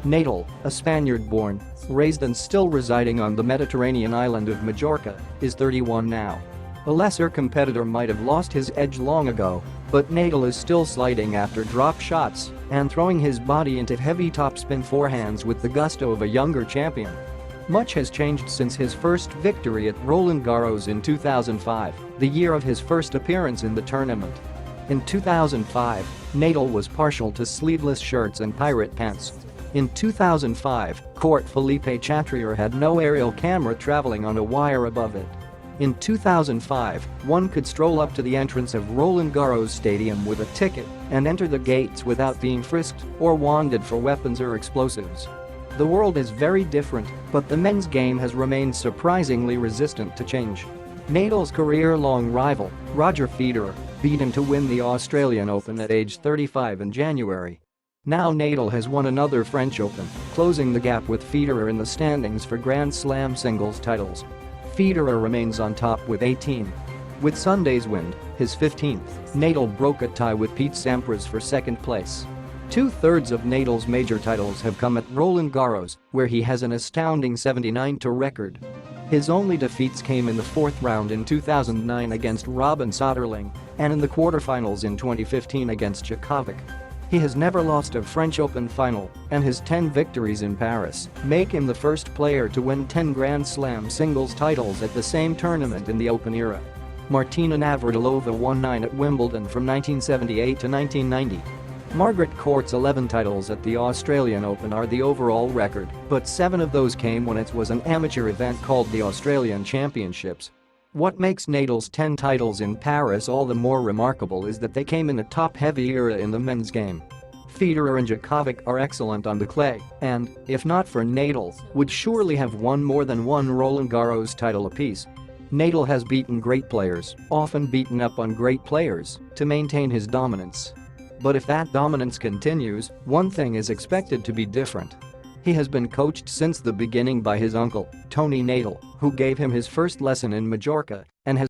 Nadal, a Spaniard-born, raised and still residing on the Mediterranean island of Majorca, is 31 now. A lesser competitor might have lost his edge long ago, but Nadal is still sliding after drop shots and throwing his body into heavy topspin forehands with the gusto of a younger champion. Much has changed since his first victory at Roland Garros in 2005, the year of his first appearance in the tournament. In 2005, Nadal was partial to sleeveless shirts and pirate pants. In 2005, court Felipe Chatrier had no aerial camera traveling on a wire above it. In 2005, one could stroll up to the entrance of Roland Garros Stadium with a ticket and enter the gates without being frisked or wanted for weapons or explosives. The world is very different, but the men's game has remained surprisingly resistant to change. Nadal's career-long rival, Roger Federer, beat him to win the Australian Open at age 35 in January. Now Nadal has won another French Open, closing the gap with Federer in the standings for Grand Slam singles titles. Federer remains on top with 18. With Sunday's win, his 15th, Nadal broke a tie with Pete Sampras for second place. Two-thirds of Nadal's major titles have come at Roland Garros, where he has an astounding 79-2 record. His only defeats came in the fourth round in 2009 against Robin Soderling and in the quarterfinals in 2015 against Djokovic. He has never lost a French Open final, and his 10 victories in Paris make him the first player to win 10 Grand Slam singles titles at the same tournament in the Open era. Martina Navratilova won 9 at Wimbledon from 1978 to 1990. Margaret Court's 11 titles at the Australian Open are the overall record, but 7 of those came when it was an amateur event called the Australian Championships. What makes Nadal's 10 titles in Paris all the more remarkable is that they came in a top-heavy era in the men's game. Federer and Djokovic are excellent on the clay and, if not for Nadal, would surely have won more than one Roland Garros title apiece. Nadal has beaten great players, often beaten up on great players, to maintain his dominance. But if that dominance continues, one thing is expected to be different. He has been coached since the beginning by his uncle, Tony Nadal, who gave him his first lesson in Majorca and has